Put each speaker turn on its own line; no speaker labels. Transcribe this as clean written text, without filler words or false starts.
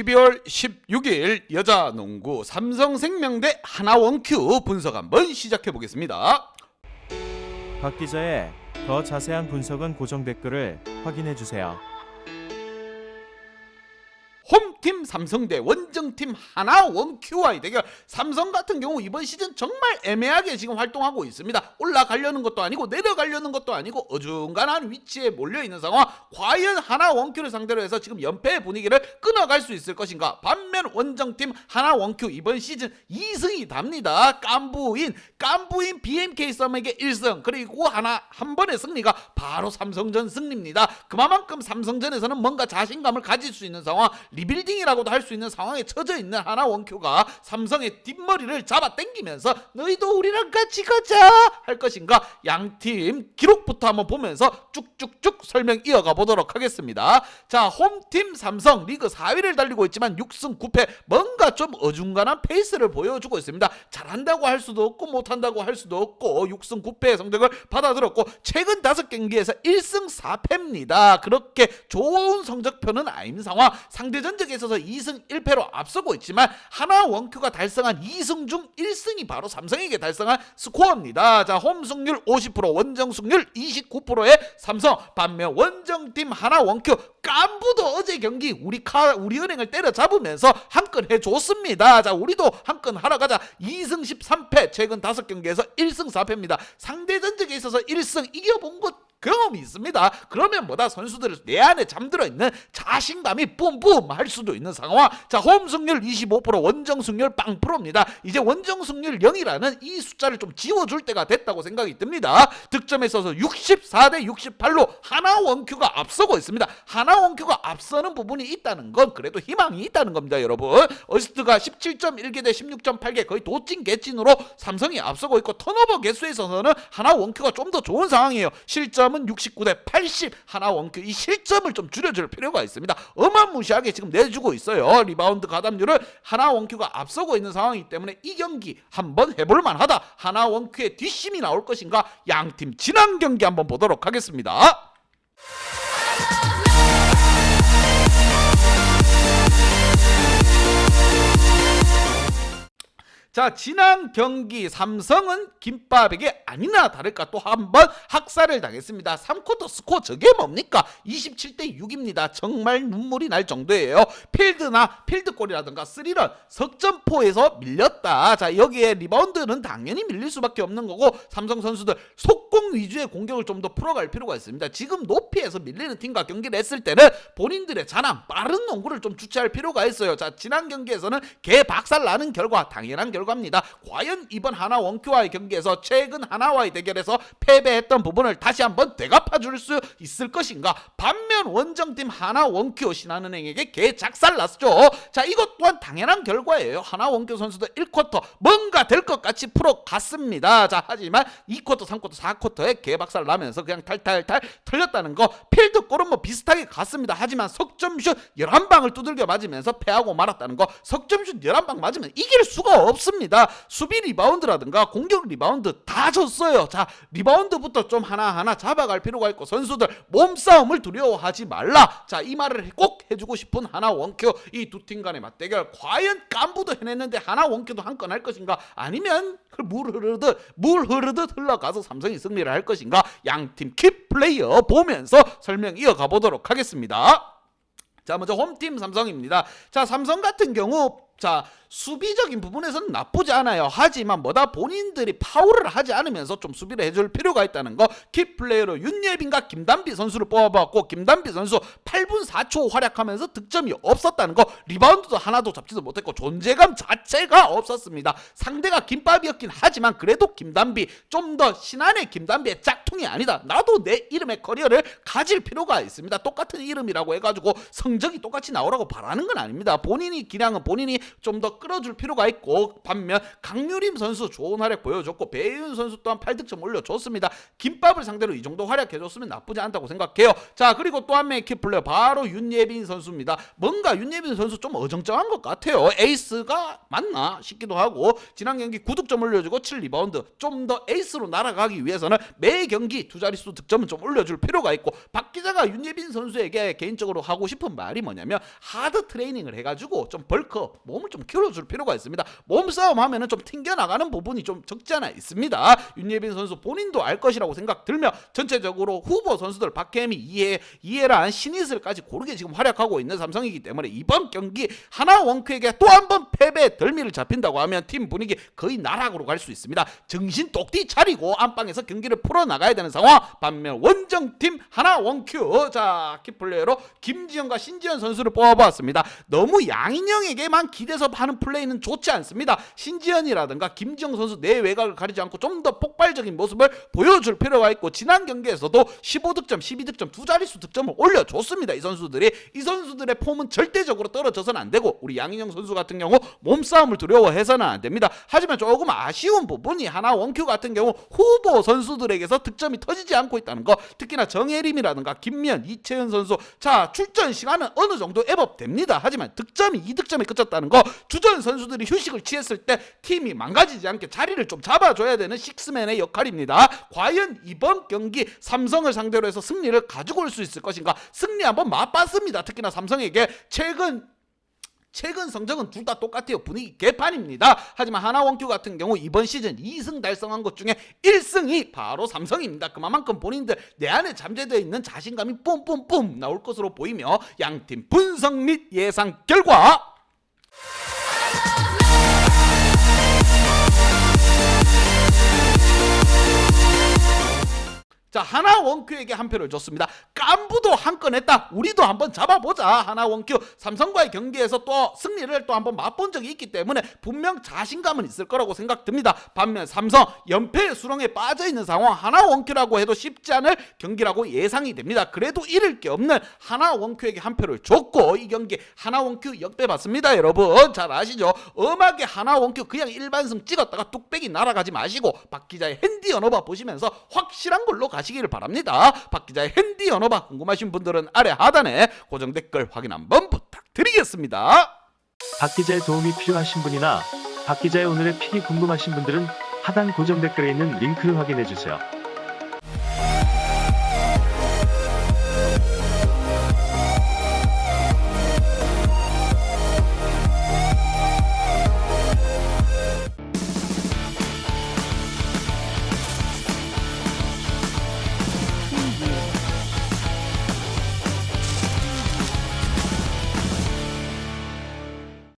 12월 16일 여자농구 삼성생명 대 하나원큐 분석 한번 시작해 보겠습니다.
박 기자의 더 자세한 분석은 고정 댓글을 확인해 주세요.
홈팀 삼성 대 원정팀 하나원큐와의 대결. 삼성 같은 경우 이번 시즌 정말 애매하게 지금 활동하고 있습니다. 올라가려는 것도 아니고 내려가려는 것도 아니고 어중간한 위치에 몰려있는 상황. 과연 하나원큐를 상대로 해서 지금 연패의 분위기를 끊어갈 수 있을 것인가. 반면 원정팀 하나원큐 이번 시즌 2승이 답니다. 깐부인 BMK 썸에게 1승, 그리고 한 번의 승리가 바로 삼성전 승리입니다. 그만큼 삼성전에서는 뭔가 자신감을 가질 수 있는 상황, 리빌딩이라고도 할 수 있는 상황에 처져 있는 하나원큐가 삼성의 뒷머리를 잡아 당기면서 너희도 우리랑 같이 가자 할 것인가. 양팀 기록부터 한번 보면서 쭉쭉쭉 설명 이어가 보도록 하겠습니다. 자, 홈팀 삼성 리그 4위를 달리고 있지만 6승 9패, 뭔가 좀 어중간한 페이스를 보여주고 있습니다. 잘한다고 할 수도 없고 못한다고 할 수도 없고 6승 9패의 성적을 받아들었고 최근 5경기에서 1승 4패입니다. 그렇게 좋은 성적표는 아닌 상황. 상대 전적에 있어서 2승 1패로 앞서고 있지만 하나원큐가 달성한 2승 중 1승이 바로 삼성에게 달성한 스코어입니다. 자, 홈 승률 50%, 원정 승률 29%의 삼성. 반면 원정팀 하나원큐 깐부도 어제 경기 우리은행을 때려잡으면서 한 건 해줬습니다. 자, 우리도 한 건 하러 가자. 2승 13패, 최근 5경기에서 1승 4패입니다. 상대 전적에 있어서 1승 이겨본 것 경험이 있습니다. 그러면 뭐다, 선수들 내 안에 잠들어 있는 자신감이 뿜뿜 할 수도 있는 상황. 자, 홈 승률 25%, 원정 승률 0%입니다. 이제 원정 승률 0이라는 이 숫자를 좀 지워줄 때가 됐다고 생각이 듭니다. 득점에 있어서 64대 68로 하나원큐가 앞서고 있습니다. 하나원큐가 앞서는 부분이 있다는 건 그래도 희망이 있다는 겁니다, 여러분. 어시스트가 17.1개 대 16.8개, 거의 도찐 개찐으로 삼성이 앞서고 있고, 턴오버 개수에 있어서는 하나원큐가 좀 더 좋은 상황이에요. 실점은 69대 80. 하나원큐 이 실점을 좀 줄여줄 필요가 있습니다. 어마무시하게 지금 내주고 있어요. 리바운드 가담률을 하나원큐가 앞서고 있는 상황이기 때문에 이 경기 한번 해볼 만하다. 하나원큐의 뒷심이 나올 것인가. 양팀 지난 경기 한번 보도록 하겠습니다. 자, 지난 경기 삼성은 김밥에게 아니나 다를까 또 한 번 학살을 당했습니다. 3쿼터 스코어 저게 뭡니까? 27대 6입니다. 정말 눈물이 날 정도예요. 필드골이라든가 3런 석점포에서 밀렸다. 자, 여기에 리바운드는 당연히 밀릴 수밖에 없는 거고, 삼성 선수들 속공 위주의 공격을 좀 더 풀어갈 필요가 있습니다. 지금 높이에서 밀리는 팀과 경기를 했을 때는 본인들의 자랑, 빠른 농구를 좀 주체할 필요가 있어요. 자, 지난 경기에서는 개박살 나는 결과, 당연한 결과입니다. 과연 이번 하나원큐와의 경기에서 최근 하나와의 대결에서 패배했던 부분을 다시 한번 되갚아줄 수 있을 것인가. 반면 원정팀 하나원큐 신한은행에게 개작살 났죠. 자, 이것 또한 당연한 결과예요. 하나원큐 선수들 1쿼터 뭔가 될 것 같이 풀어갔습니다. 자, 하지만 2쿼터, 3쿼터, 4쿼터에 개박살 나면서 그냥 탈탈탈 털렸다는 거. 필드골은 뭐 비슷하게 갔습니다. 하지만 석점슛 11방을 두들겨 맞으면서 패하고 말았다는 거. 석점슛 11방 맞으면 이길 수가 없습니다. 수비 리바운드라든가 공격 리바운드 다 졌어요. 자, 리바운드부터 좀 하나하나 잡아갈 필요가 있고, 선수들 몸싸움을 두려워하지 말라. 자, 이 말을 꼭 해주고 싶은 하나원큐. 이 두 팀 간의 맞대결, 과연 깐부도 해냈는데 하나원큐도 한 건 할 것인가, 아니면 물 흐르듯 흘러가서 삼성이 승리를 할 것인가. 양팀 킥플레이어 보면서 설명 이어가 보도록 하겠습니다. 자, 먼저 홈팀 삼성입니다. 자, 삼성 같은 경우 수비적인 부분에서는 나쁘지 않아요. 하지만 본인들이 파울을 하지 않으면서 좀 수비를 해줄 필요가 있다는 거. 킥플레이어로 윤예빈과 김단비 선수를 뽑아봤고, 김단비 선수 8분 4초 활약하면서 득점이 없었다는 거. 리바운드도 하나도 잡지도 못했고 존재감 자체가 없었습니다. 상대가 김밥이었긴 하지만 그래도 김단비, 좀 더 신한의 김단비의 짝퉁이 아니다. 나도 내 이름의 커리어를 가질 필요가 있습니다. 똑같은 이름이라고 해가지고 성적이 똑같이 나오라고 바라는 건 아닙니다. 본인이 기량은 본인이 좀 더 끌어줄 필요가 있고, 반면 강유림 선수 좋은 활약 보여줬고 배윤 선수 또한 8득점 올려줬습니다. 김밥을 상대로 이 정도 활약해줬으면 나쁘지 않다고 생각해요. 자, 그리고 또 한 명의 키플레이어 바로 윤예빈 선수입니다. 뭔가 윤예빈 선수 좀 어정쩡한 것 같아요. 에이스가 맞나 싶기도 하고, 지난 경기 9득점 올려주고 7리바운드, 좀 더 에이스로 날아가기 위해서는 매 경기 두 자릿수 득점은 좀 올려줄 필요가 있고, 박 기자가 윤예빈 선수에게 개인적으로 하고 싶은 말이 뭐냐면 하드 트레이닝을 해가지고 좀 벌크업, 몸을 좀 키워줄 필요가 있습니다. 몸싸움 하면은 좀 튕겨나가는 부분이 좀 적지 않아 있습니다. 윤예빈 선수 본인도 알 것이라고 생각 들며, 전체적으로 후보 선수들 박혜미, 이해란, 신이슬까지 고르게 지금 활약하고 있는 삼성이기 때문에 이번 경기 하나 원큐에게 또 한 번 패배 덜미를 잡힌다고 하면 팀 분위기 거의 나락으로 갈 수 있습니다. 정신 똑띠 차리고 안방에서 경기를 풀어나가야 되는 상황. 반면 원정팀 하나 원큐, 자, 키플레이어로 김지현과 신지현 선수를 뽑아봤습니다. 너무 양인영에게만 기대서 하는 플레이는 좋지 않습니다. 신지현이라든가 김지영 선수 내 외곽을 가리지 않고 좀 더 폭발적인 모습을 보여줄 필요가 있고, 지난 경기에서도 15득점, 12득점 두 자릿수 득점을 올려줬습니다. 이 선수들의 폼은 절대적으로 떨어져서는 안 되고, 우리 양인영 선수 같은 경우 몸싸움을 두려워해서는 안 됩니다. 하지만 조금 아쉬운 부분이 하나 원큐 같은 경우 후보 선수들에게서 득점이 터지지 않고 있다는 거. 특히나 정혜림이라든가 김미연, 이채연 선수, 자, 출전 시간은 어느 정도 애법됩니다. 하지만 득점이 2득점에 그쳤다는 거. 주전 선수들이 휴식을 취했을 때 팀이 망가지지 않게 자리를 좀 잡아줘야 되는 식스맨의 역할입니다. 과연 이번 경기 삼성을 상대로 해서 승리를 가지고 올 수 있을 것인가. 승리 한번 맛봤습니다. 특히나 삼성에게 최근 성적은 둘 다 똑같아요. 분위기 개판입니다. 하지만 하나 원큐 같은 경우 이번 시즌 2승 달성한 것 중에 1승이 바로 삼성입니다. 그만큼 본인들 내 안에 잠재되어 있는 자신감이 뿜뿜뿜 나올 것으로 보이며, 양팀 분석 및 예상 결과 자, 하나 원큐에게 한 표를 줬습니다. 깐부도 한 건 했다. 우리도 한번 잡아보자. 하나 원큐 삼성과의 경기에서 또 승리를 또 한번 맛본 적이 있기 때문에 분명 자신감은 있을 거라고 생각됩니다. 반면 삼성 연패의 수렁에 빠져있는 상황, 하나 원큐라고 해도 쉽지 않을 경기라고 예상이 됩니다. 그래도 잃을 게 없는 하나 원큐에게 한 표를 줬고, 이 경기 하나 원큐 역대 봤습니다. 여러분 잘 아시죠? 엄하게 하나 원큐 그냥 일반승 찍었다가 뚝배기 날아가지 마시고 박 기자의 핸디 언어바 보시면서 확실한 걸로 가시기를 바랍니다. 박 기자의 핸디 언어바 궁금하신 분들은 아래 하단에 고정 댓글 확인 한번 부탁드리겠습니다.
박 기자의 도움이 필요하신 분이나 박 기자의 오늘의 픽이 궁금하신 분들은 하단 고정 댓글에 있는 링크를 확인해 주세요.